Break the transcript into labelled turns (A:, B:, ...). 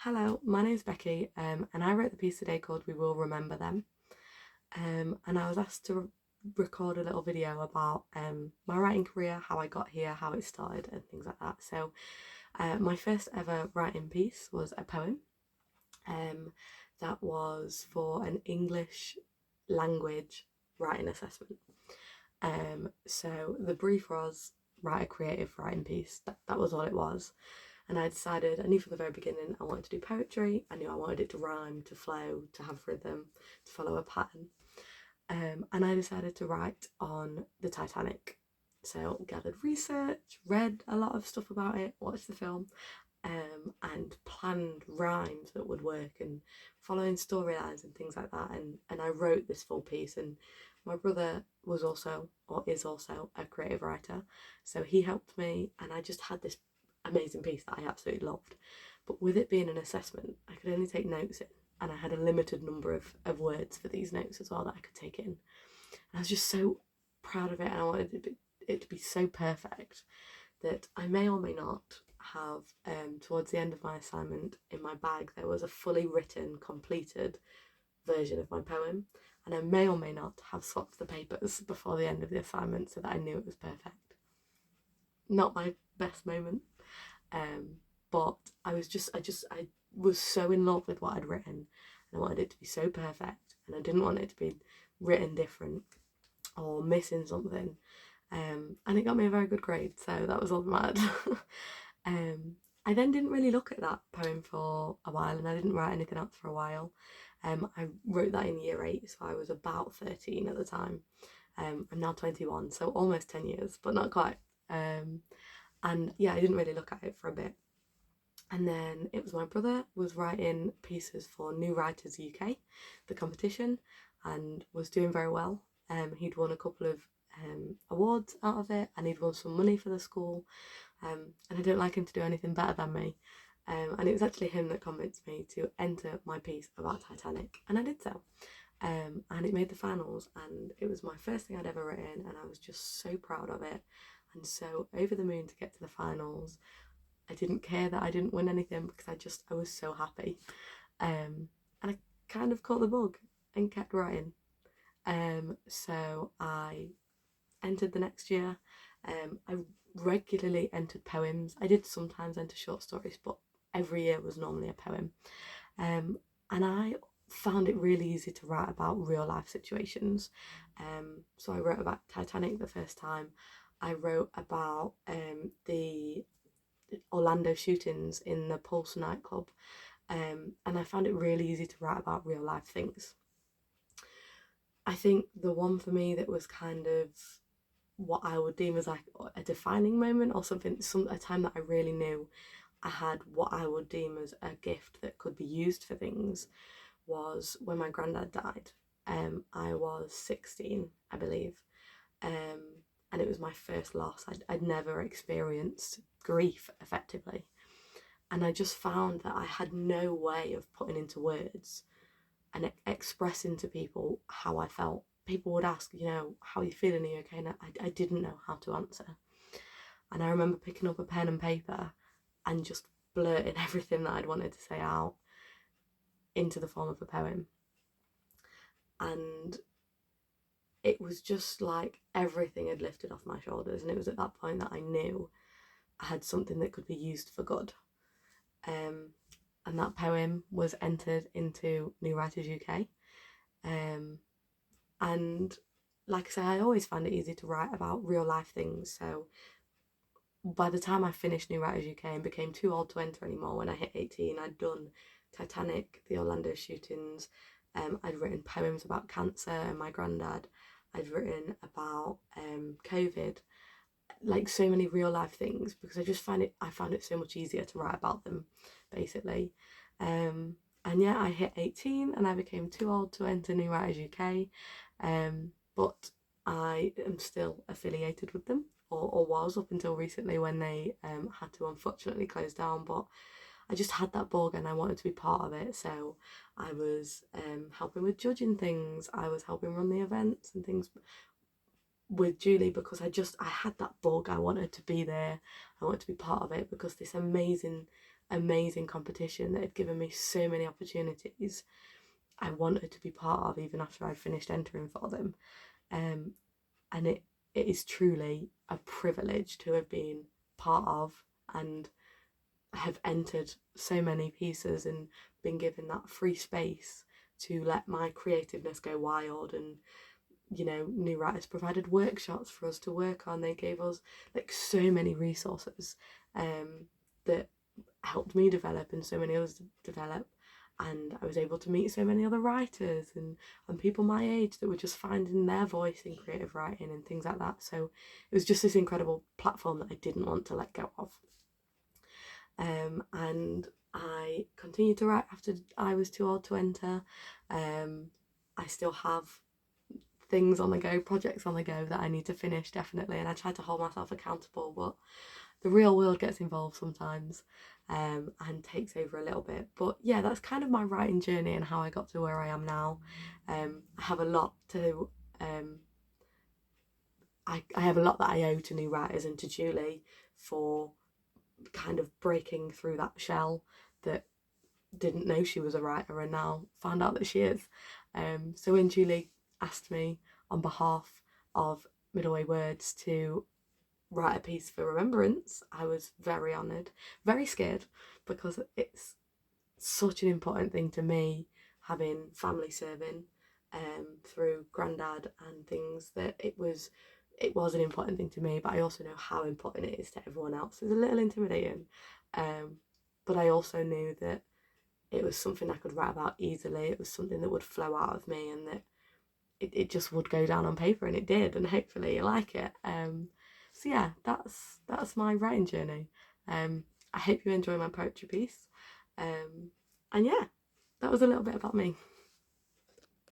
A: Hello, my name's Becky, and I wrote the piece today called We Will Remember Them. And I was asked to record a little video about my writing career, how I got here, how it started, and things like that. So, my first ever writing piece was a poem that was for an English language writing assessment. So, the brief was write a creative writing piece. That was all it was. And I decided, I knew from the very beginning I wanted to do poetry. I knew I wanted it to rhyme, to flow, to have rhythm, to follow a pattern. And I decided to write on the Titanic. So gathered research, read a lot of stuff about it, watched the film, and planned rhymes that would work and following storylines and things like that. And I wrote this full piece, and my brother was also, or is also, a creative writer. So he helped me, and I just had this amazing piece that I absolutely loved. But with it being an assessment, I could only take notes in, and I had a limited number of words for these notes as well that I could take in. And I was just so proud of it, and I wanted it to be so perfect that I may or may not have, towards the end of my assignment, in my bag there was a fully written, completed version of my poem, and I may or may not have swapped the papers before the end of the assignment so that I knew it was perfect. Not my best moment, but I was so in love with what I'd written, and I wanted it to be so perfect, and I didn't want it to be written different or missing something. And it got me a very good grade, so that was all that mattered. I then didn't really look at that poem for a while, and I didn't write anything else for a while. I wrote that in year 8, so I was about 13 at the time. I'm now 21, so almost 10 years, but not quite. And yeah, I didn't really look at it for a bit. And then it was my brother was writing pieces for New Writers UK, the competition, and was doing very well. He'd won a couple of awards out of it, and he'd won some money for the school. And I don't like him to do anything better than me. And it was actually him that convinced me to enter my piece about Titanic, and I did so. And it made the finals, and it was my first thing I'd ever written, and I was just so proud of it, and so over the moon to get to the finals. I didn't care that I didn't win anything because I was so happy. And I kind of caught the bug and kept writing. So I entered the next year. I regularly entered poems. I did sometimes enter short stories, but every year was normally a poem. And I found it really easy to write about real life situations. So I wrote about Titanic the first time. I wrote about the Orlando shootings in the Pulse nightclub, and I found it really easy to write about real life things. I think the one for me that was kind of what I would deem as like a defining moment or something, a time that I really knew I had what I would deem as a gift that could be used for things, was when my granddad died. I was 16, I believe, and it was my first loss. I'd never experienced grief effectively, and I just found that I had no way of putting into words and expressing to people how I felt. People would ask, how are you feeling, are you okay? And I didn't know how to answer. And I remember picking up a pen and paper and just blurting everything that I'd wanted to say out into the form of a poem. And it was just like everything had lifted off my shoulders, and it was at that point that I knew I had something that could be used for good. And that poem was entered into New Writers UK. And like I say, I always found it easy to write about real life things. So by the time I finished New Writers UK and became too old to enter anymore, when I hit 18, I'd done Titanic, the Orlando shootings. I'd written poems about cancer and my granddad. I'd written about COVID, like so many real life things, because I found it so much easier to write about them, basically. And yeah, I hit 18 and I became too old to enter New Writers UK, but I am still affiliated with them, or was up until recently when they had to unfortunately close down. But I just had that bug and I wanted to be part of it, so I was helping with judging things. I was helping run the events and things with Julie, because I had that bug. I wanted to be there. I wanted to be part of it, because this amazing amazing competition that had given me so many opportunities I wanted to be part of even after I'd finished entering for them. And it is truly a privilege to have been part of and have entered so many pieces and been given that free space to let my creativeness go wild. And New Writers provided workshops for us to work on. They gave us like so many resources that helped me develop and so many others develop. And I was able to meet so many other writers and people my age that were just finding their voice in creative writing and things like that. So it was just this incredible platform that I didn't want to let go of. And I continued to write after I was too old to enter. I still have things on the go, projects on the go that I need to finish, definitely, and I try to hold myself accountable, but the real world gets involved sometimes, and takes over a little bit. But yeah, that's kind of my writing journey and how I got to where I am now. I have a lot to I have a lot that I owe to New Writers and to Julie for kind of breaking through that shell that didn't know she was a writer and now found out that she is. So when Julie asked me on behalf of Middleway Words to write a piece for remembrance, I was very honoured, very scared, because it's such an important thing to me, having family serving through granddad and things, that it was an important thing to me, but I also know how important it is to everyone else. It's a little intimidating, but I also knew that it was something I could write about easily. It was something that would flow out of me, and that it just would go down on paper, and it did, and hopefully you like it. So yeah, that's my writing journey. I hope you enjoy my poetry piece. And yeah, that was a little bit about me.